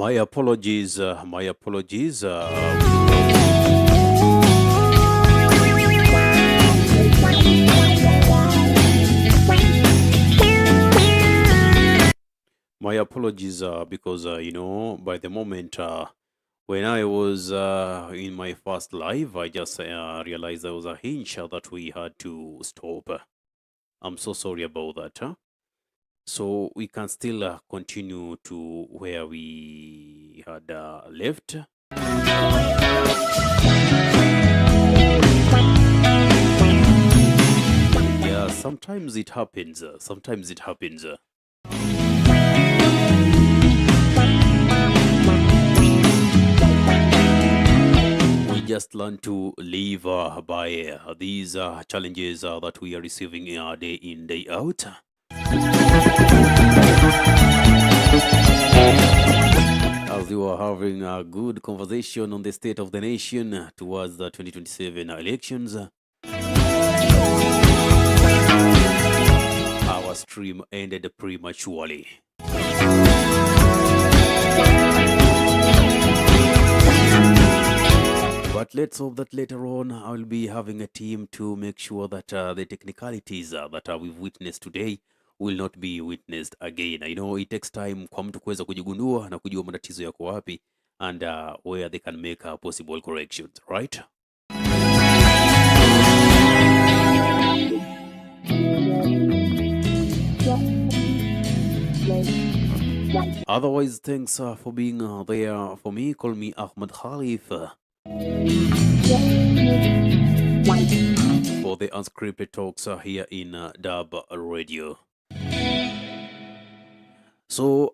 My apologies. My apologies. My apologies because, by the moment when I was in my first live, I just realized there was a hinge that we had to stop. I'm so sorry about that. So we can still continue to where we had left. Yeah, sometimes it happens. Sometimes it happens. We just learn to live by these challenges that we are receiving day in, day out. As we were having a good conversation on the state of the nation towards the 2027 elections, our stream ended prematurely. But let's hope that later on I'll be having a team to make sure that the technicalities that we've witnessed today will not be witnessed again. I know it takes time kwa mtu kuweza kujigundua na kujua matatizo yako wapi and where they can make possible corrections, right? Otherwise, thanks for being there for me. Call me Ahmed Khalif for the unscripted talks here in Dub Radio. So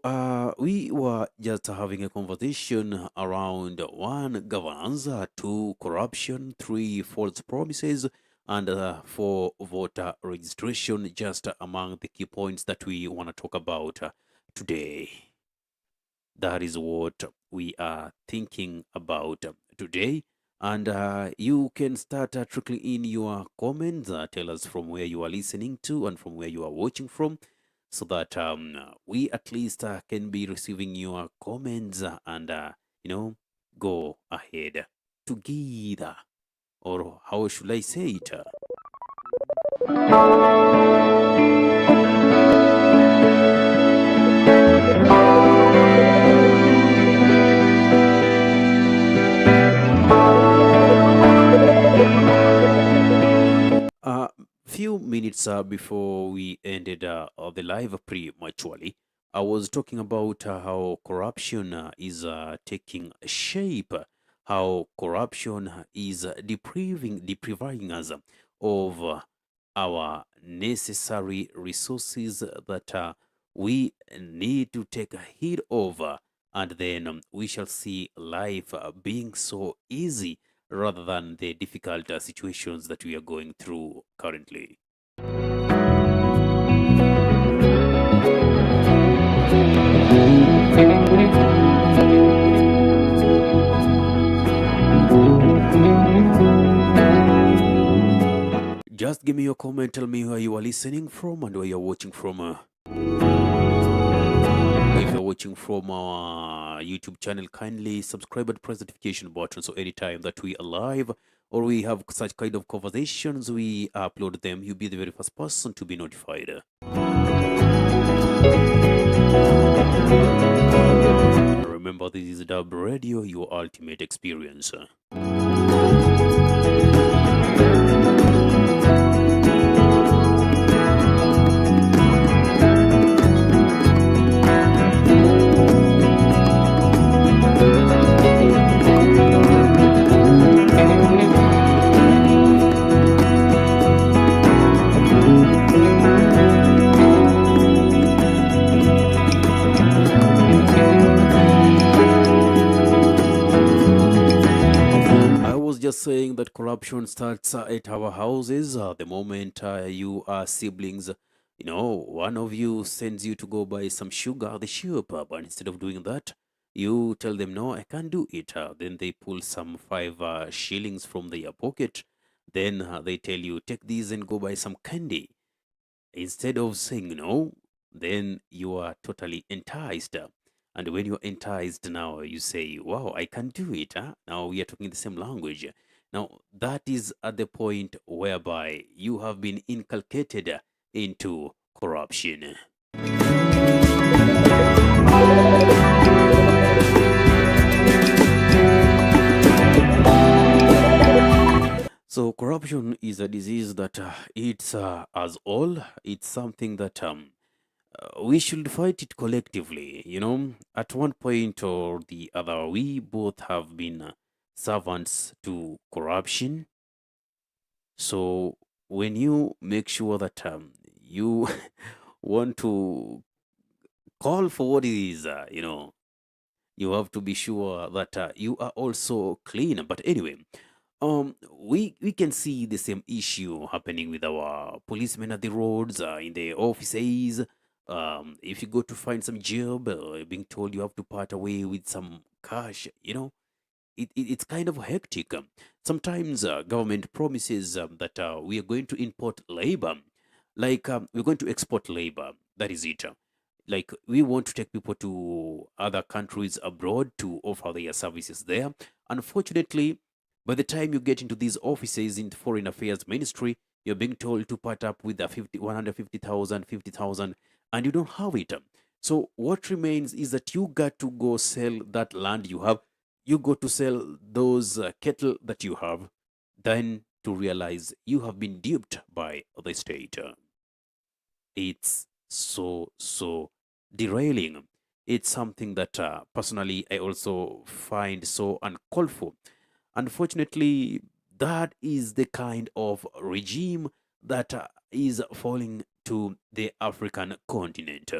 we were just having a conversation around 1, governance, 2, corruption, 3, false promises, and 4, voter registration, just among the key points that we want to talk about today. That is what we are thinking about today. And you can start trickling in your comments. Tell us from where you are listening to and from where you are watching from, so that we at least can be receiving your comments and, go ahead together. Or how should I say it? Few minutes before we ended the live prematurely, I was talking about how corruption is taking shape, how corruption is depriving us of our necessary resources that we need to take heed of, and then we shall see life being so easy rather than the difficult situations that we are going through currently. Just give me your comment, tell me where you are listening from and where you're watching from. If you're watching from our YouTube channel, kindly subscribe and press the notification button, so anytime that we are live or we have such kind of conversations, we upload them, you'll be the very first person to be notified. Remember, this is Dub Radio, your ultimate experience. Saying that corruption starts at our houses. The moment you are siblings, one of you sends you to go buy some sugar at the shop, but instead of doing that, you tell them, no, I can't do it. Then they pull some 5 shillings from their pocket. Then they tell you, take these and go buy some candy. Instead of saying no, then you are totally enticed. And when you're enticed now, you say, wow, I can do it. Huh? Now we are talking the same language. Now, that is at the point whereby you have been inculcated into corruption. So corruption is a disease that it's us all. It's something that we should fight it collectively. At one point or the other, we both have been servants to corruption. So when you make sure that you want to call for what it is, you have to be sure that you are also clean. But anyway, we can see the same issue happening with our policemen at the roads, in the offices. If you go to find some job, being told you have to part away with some cash, it's kind of hectic. Sometimes government promises that we are going to import labor, like we're going to export labor. That is it. Like we want to take people to other countries abroad to offer their services there. Unfortunately, by the time you get into these offices in the Foreign Affairs Ministry, you're being told to part up with the 150,000, 50,000, and you don't have it. So what remains is that you got to go sell that land you have. You go to sell those cattle that you have, then to realize you have been duped by the state. It's so derailing. It's something that personally I also find so uncalled for. Unfortunately, that is the kind of regime that is falling to the African continent.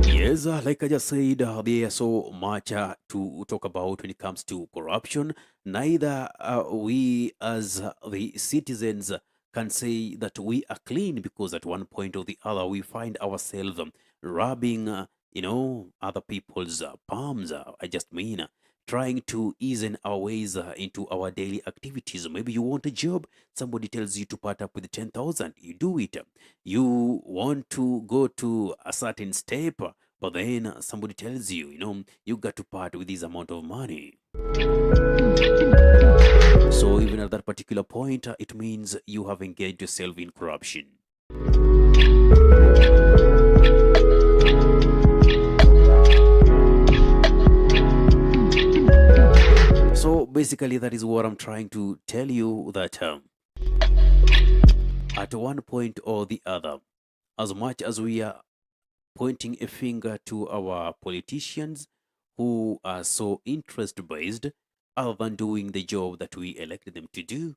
Yes, like I just said, there's so much to talk about when it comes to corruption. Neither we as the citizens can say that we are clean, because at one point or the other we find ourselves rubbing, other people's palms. I just mean trying to ease in our ways into our daily activities. Maybe you want a job, somebody tells you to part up with 10,000, you do it. You want to go to a certain step, but then somebody tells you, you got to part with this amount of money. So even at that particular point, it means you have engaged yourself in corruption. So basically, that is what I'm trying to tell you, that at one point or the other, as much as we are pointing a finger to our politicians who are so interest based, other than doing the job that we elected them to do,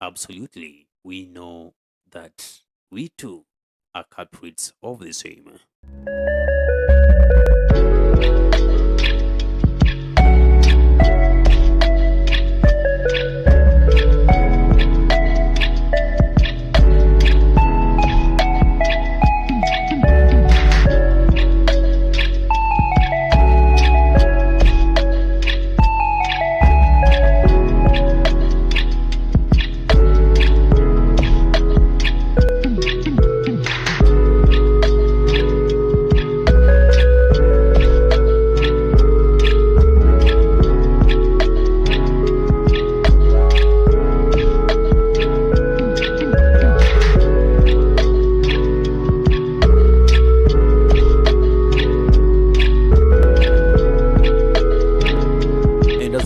absolutely, we know that we too are culprits of the same.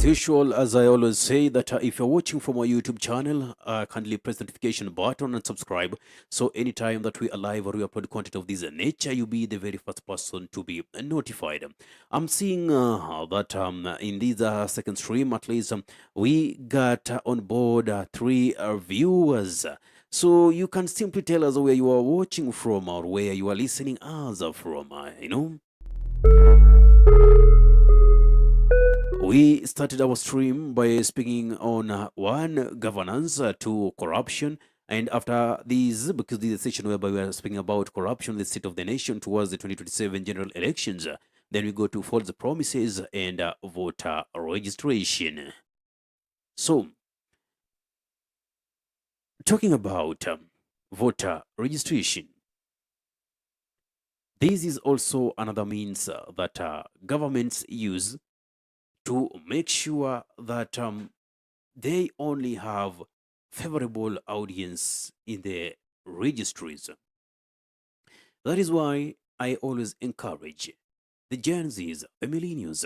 Usual, as I always say, that if you're watching from our YouTube channel, kindly press the notification button and subscribe. So anytime that we are live or we upload content of this nature, you'll be the very first person to be notified. I'm seeing that in this second stream, at least, we got on board 3 viewers. So you can simply tell us where you are watching from or where you are listening us from, We started our stream by speaking on one, governance, two, corruption, And after this, because this is a session whereby we are speaking about corruption, the state of the nation towards the 2027 general elections, then we go to false promises and voter registration. So, talking about voter registration, this is also another means that governments use to make sure that they only have favorable audience in the registries. That is why I always encourage the Gen Zs, the millennials,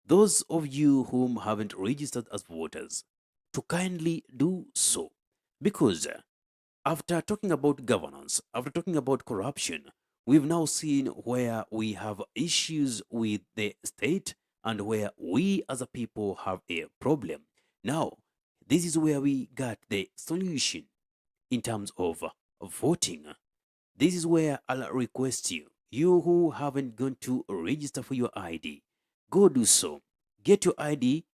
those of you whom haven't registered as voters, to kindly do so. Because after talking about governance, after talking about corruption, we've now seen where we have issues with the state and where we as a people have a problem. Now, this is where we got the solution in terms of voting. This is where I'll request you, you who haven't gone to register for your ID, go do so. Get your ID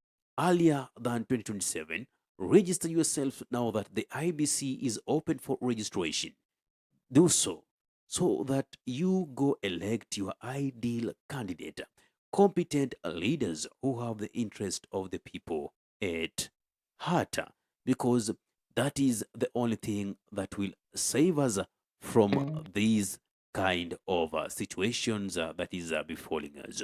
earlier than 2027. Register yourself now that the IBC is open for registration. Do so that you go elect your ideal candidate, competent leaders who have the interest of the people at heart, because that is the only thing that will save us from these kind of situations that is befalling us.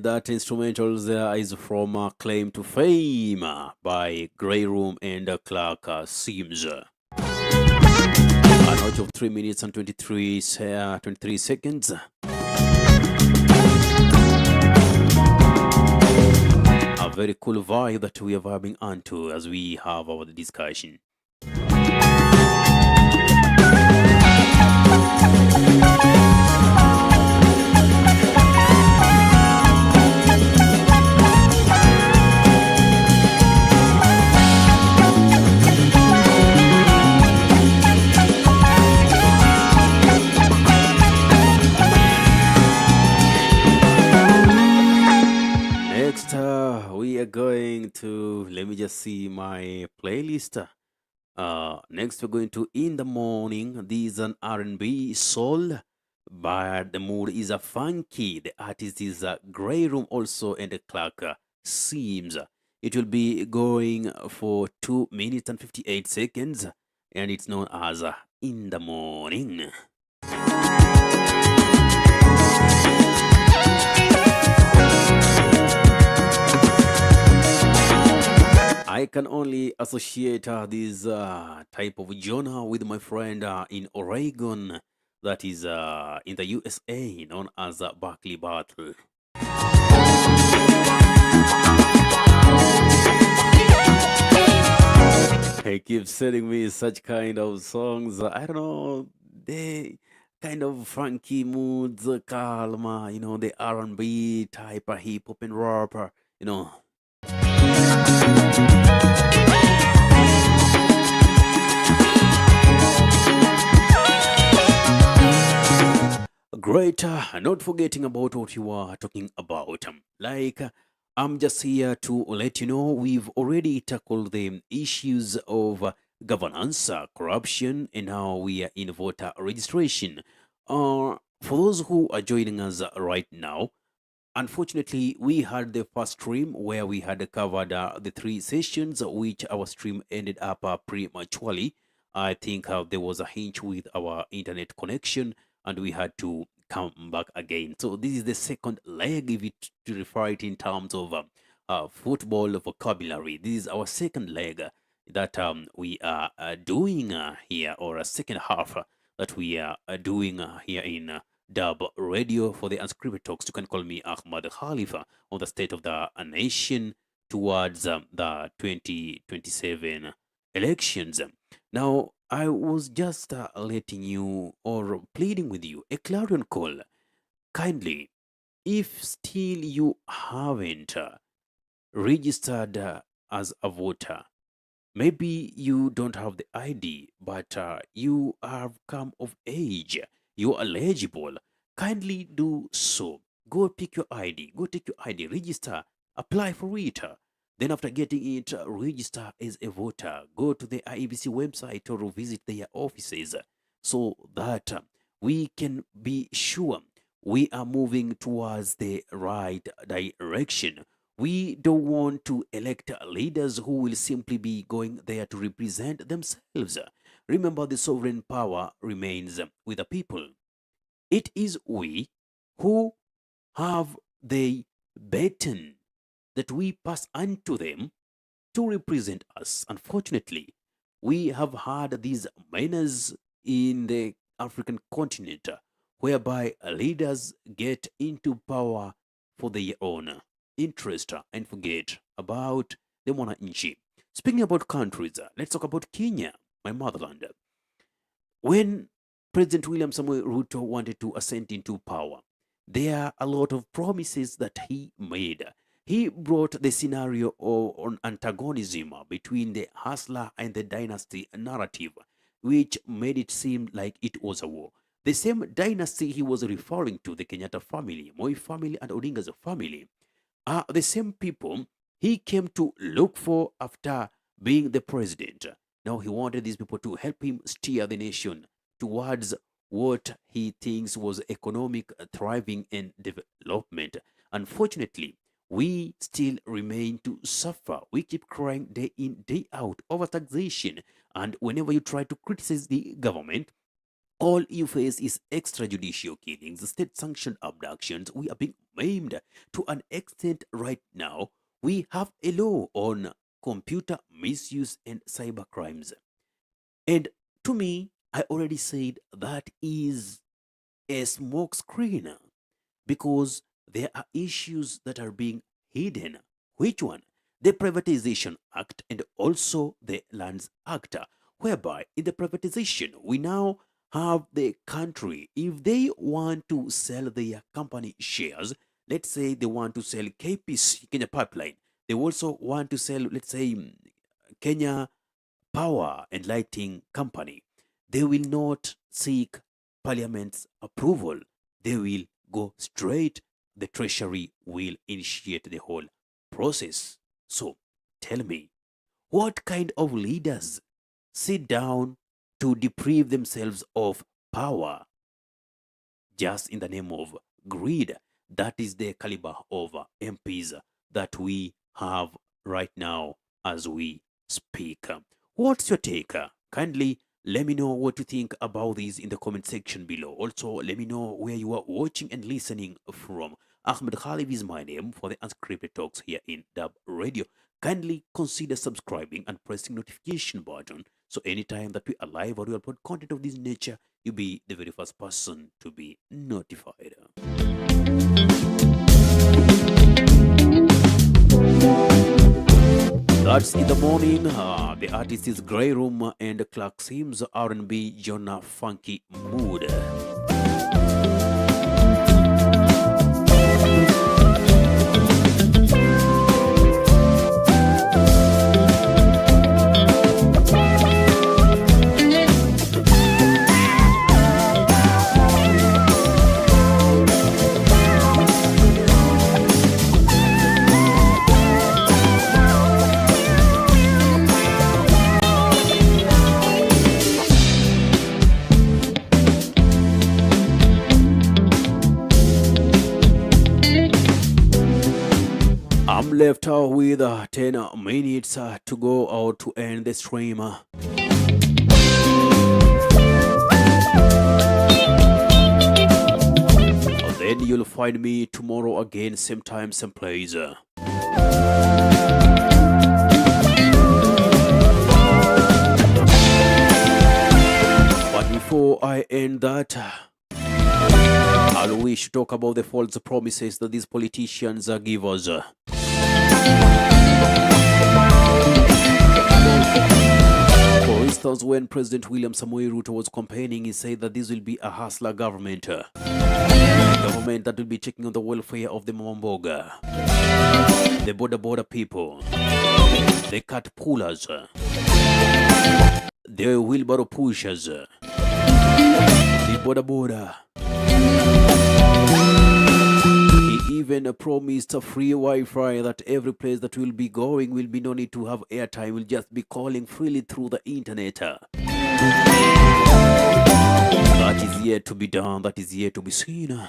That instrumental there is from Claim to Fame by Grey Room and Clark Sims. An out of 3 minutes and 23 seconds. A very cool vibe that we are vibing onto as we have our discussion. We are going to, let me just see my playlist. Next we're going to In the Morning. This is an R&B soul, but the mood is a funky. The artist is a Grey Room also, and the Clark Seems. It will be going for 2 minutes and 58 seconds, and it's known as In the Morning. I can only associate this type of genre with my friend in Oregon, that is in the USA, known as Berkeley Battle. He keeps sending me such kind of songs. I don't know, they kind of funky moods, calm, the R&B type of hip hop and rap, you know. Great, not forgetting about what you are talking about. I'm just here to let you know we've already tackled the issues of governance, corruption, and now we are in voter registration. For those who are joining us right now, Unfortunately, we had the first stream where we had covered the three sessions, which our stream ended up prematurely. I think there was a hinge with our internet connection, and we had to come back again. So this is the second leg, if you to refer it in terms of football vocabulary. This is our second leg that we are doing here, or a second half that we are doing here in Dub Radio for the unscripted talks. You can call me Ahmad Khalifa on the state of the nation towards the 2027 elections. Now, I was just letting you or pleading with you a clarion call. Kindly, if still you haven't registered as a voter, maybe you don't have the ID, but you have come of age, you're eligible. Kindly do so. Go pick your ID, go take your ID, register, apply for it. Then after getting it, register as a voter. Go to the IEBC website or visit their offices so that we can be sure we are moving towards the right direction. We don't want to elect leaders who will simply be going there to represent themselves. Remember, the sovereign power remains with the people. It is we who have the baton that we pass on to them to represent us. Unfortunately, we have had these manners in the African continent whereby leaders get into power for their own interest and forget about the monarchy. Speaking about countries, let's talk about Kenya, my motherland. When President William Samuel Ruto wanted to ascend into power, there are a lot of promises that he made. He brought the scenario on antagonism between the hustler and the dynasty narrative, which made it seem like it was a war. The same dynasty he was referring to, the Kenyatta family, Moi family, and Odinga's family, are the same people he came to look for after being the president. Now he wanted these people to help him steer the nation towards what he thinks was economic thriving and development. Unfortunately, we still remain to suffer. We keep crying day in, day out over taxation. And whenever you try to criticize the government, all you face is extrajudicial killings, state-sanctioned abductions. We are being maimed to an extent right now. We have a law on computer misuse and cyber crimes. And to me, I already said that is a smoke screen because there are issues that are being hidden. Which one? The Privatization Act and also the Lands Act, whereby in the privatization, we now have the country, if they want to sell their company shares, let's say they want to sell KPC, Kenya Pipeline, they also want to sell, let's say, Kenya Power and Lighting Company, they will not seek Parliament's approval. They will go straight. The Treasury will initiate the whole process. So tell me, what kind of leaders sit down to deprive themselves of power just in the name of greed? That is the caliber of MPs that we have right now as we speak. What's your take? Kindly let me know what you think about this in the comment section below. Also, let me know where you are watching and listening from. Ahmed Khalif is my name for the unscripted talks here in Dub Radio. Kindly consider subscribing and pressing notification button so anytime that we are live or we upload content of this nature, you'll be the very first person to be notified. That's in the morning. The artist is Grey Room and Clark Sims R&B Jonah Funky Mood. left with 10 minutes to go out to end the stream. Then you'll find me tomorrow again, same time, same place. But before I end that, I'll wish to talk about the false promises that these politicians give us. For instance, when President William Samoei Ruto was campaigning, he said that this will be a hustler government. A government that will be checking on the welfare of the Mamamboga, the border people, the cat pullers, the wheelbarrow pushers, the border. He even promised a free Wi-Fi, that every place that we'll be going will be no need to have airtime, we'll just be calling freely through the internet. That is yet to be done, that is yet to be seen. A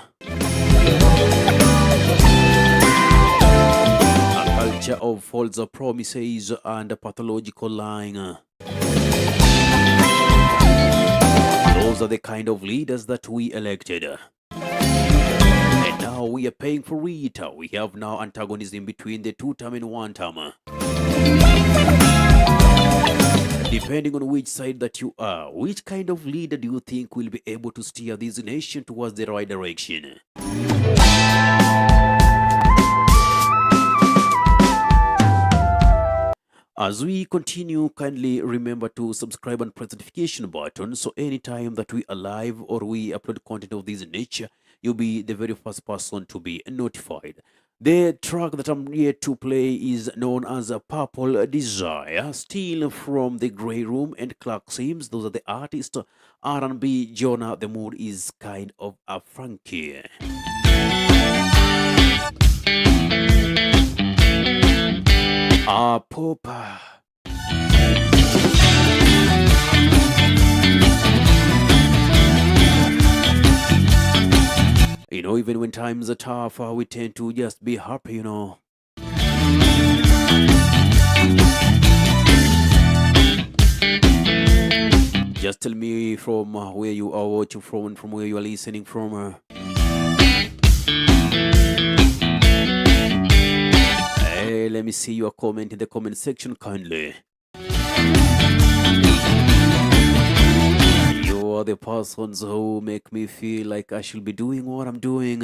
culture of false promises and pathological lying. Those are the kind of leaders that we elected. And now we are paying for it. We have now antagonism between the two-term and one-term. Depending on which side that you are, which kind of leader do you think will be able to steer this nation towards the right direction? As we continue, kindly remember to subscribe and press the notification button, so anytime that we are live or we upload content of this nature, you'll be the very first person to be notified. The track that I'm here to play is known as a Purple Desire, still from the Grey Room and Clark Sims. Those are the artists. R&B Jonah, the mood is kind of a funky. Pop. You know, even when times are tough, we tend to just be happy, you know. Just tell me from where you are watching from and from where you are listening from. Hey, let me see your comment in the comment section kindly. You are the persons who make me feel like I should be doing what I'm doing.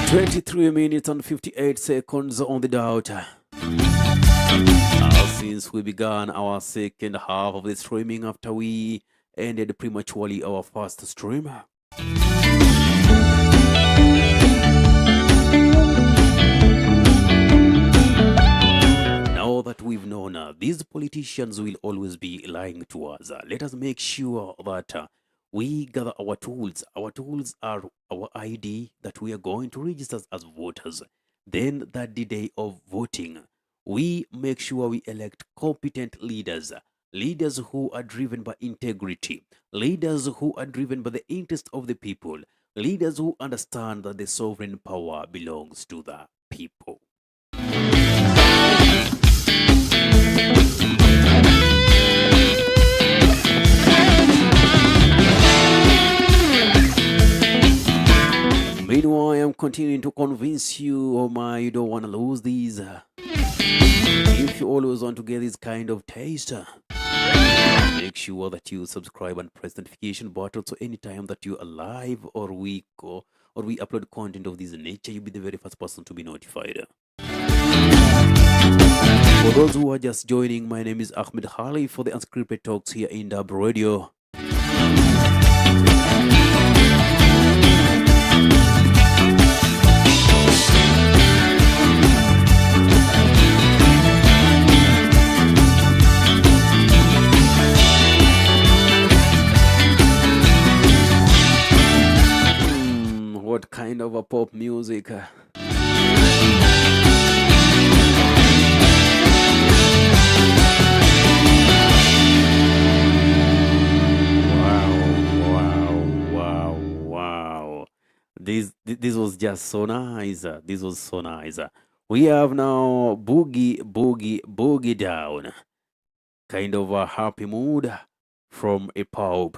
23 minutes and 58 seconds on the dot. Since we began our second half of the streaming after we ended prematurely our first stream. Now that we've known these politicians will always be lying to us, let us make sure that we gather our tools. Our tools are our ID that we are going to register as voters. Then that the day of voting, we make sure we elect competent leaders. Leaders who are driven by integrity. Leaders who are driven by the interest of the people. Leaders who understand that the sovereign power belongs to the people. Meanwhile, I'm continuing to convince you, you don't want to lose these. If you always want to get this kind of taste, make sure that you subscribe and press the notification button, so anytime that you are live or we upload content of this nature, you'll be the very first person to be notified. For those who are just joining, my name is Ahmed Hali for the Unscripted Talks here in Dub Radio. What kind of a pop music? Wow. This was just so nice. This was so nice. We have now boogie down, kind of a happy mood from a pop,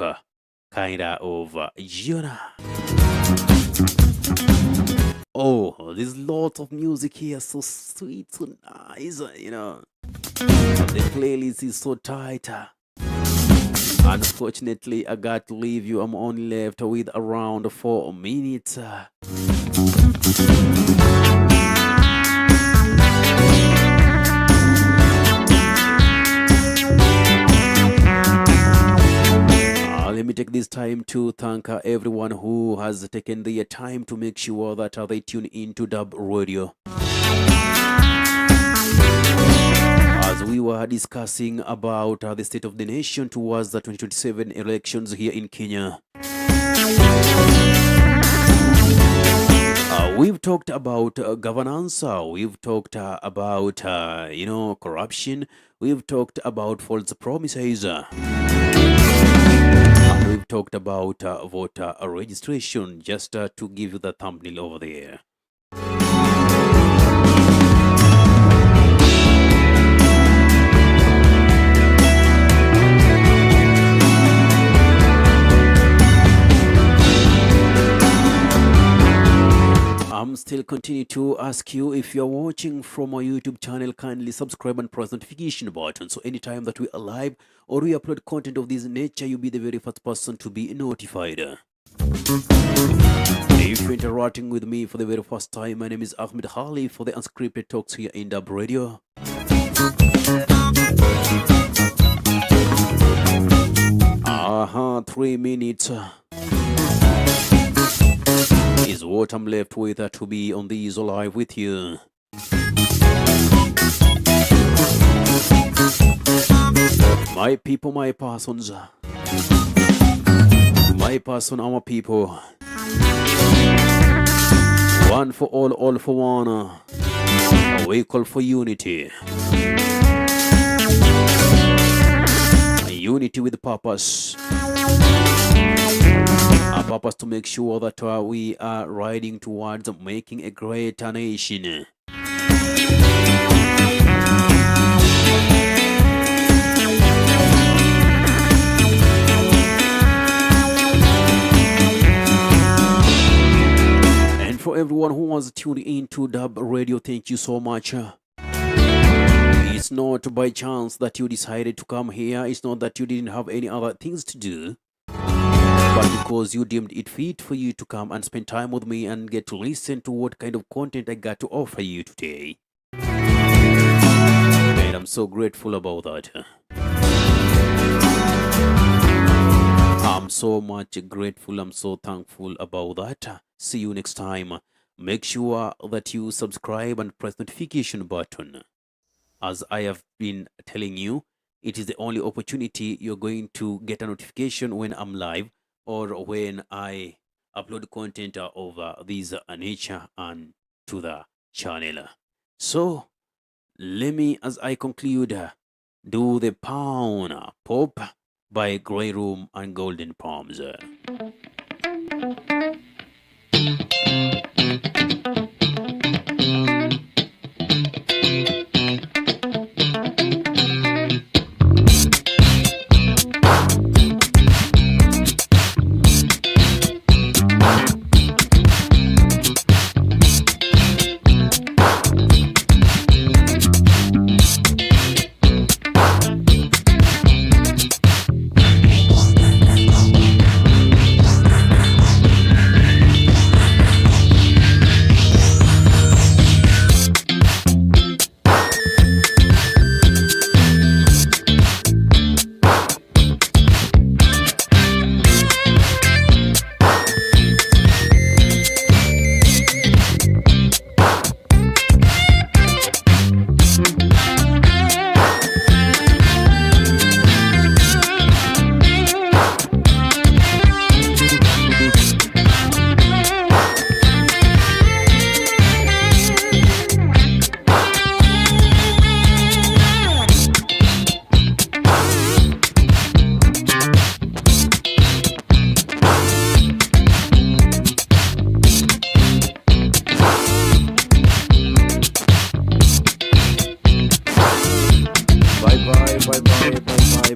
kind of genre. Oh, there's lots of music here, so sweet, so nice, The playlist is so tight. Unfortunately, I got to leave you. I'm only left with around 4 minutes. Let me take this time to thank everyone who has taken their time to make sure that they tune into Dub Radio. As we were discussing about the state of the nation towards the 2027 elections here in Kenya, we've talked about governance, we've talked about, corruption, we've talked about false promises, and we've talked about voter registration, just to give you the thumbnail over there. I'm still continue to ask you, if you're watching from our YouTube channel, kindly subscribe and press notification button, so anytime that we are live or we upload content of this nature, you'll be the very first person to be notified. If you're interacting with me for the very first time, my name is Ahmed Hali for the Unscripted Talks here in Dub Radio. 3 minutes is what I'm left with to be on these live with you. My people, my persons, my person, our people. One for all for one. We call for unity. Unity with purpose. A purpose to make sure that we are riding towards making a greater nation. And for everyone who was tuned into Dub Radio, thank you so much. It's not by chance that you decided to come here. It's not that you didn't have any other things to do, but because you deemed it fit for you to come and spend time with me and get to listen to what kind of content I got to offer you today. And I'm so grateful about that. I'm so much grateful. I'm so thankful about that. See you next time. Make sure that you subscribe and press notification button. As I have been telling you, it is the only opportunity you're going to get a notification when I'm live or when I upload content of this nature and to the channel. So let me, as I conclude, do the pound pop by Grey Room and Golden Palms.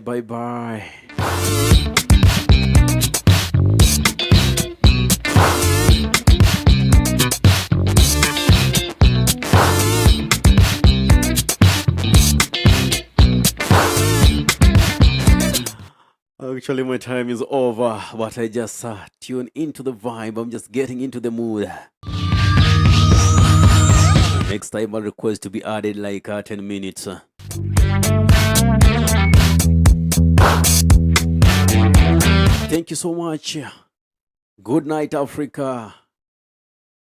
bye bye. Actually, my time is over, but I just tune into the vibe. I'm just getting into the mood. Next time, I'll request to be added like 10 minutes. Thank you so much. Good night, Africa.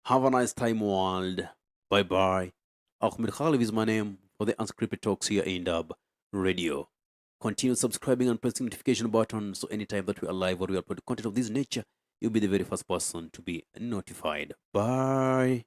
Have a nice time, world. Bye bye. Ahmed Khalif is my name for the Unscripted Talks here in Dub Radio. Continue subscribing and pressing notification button so anytime that we are live or we upload content of this nature, you'll be the very first person to be notified. Bye.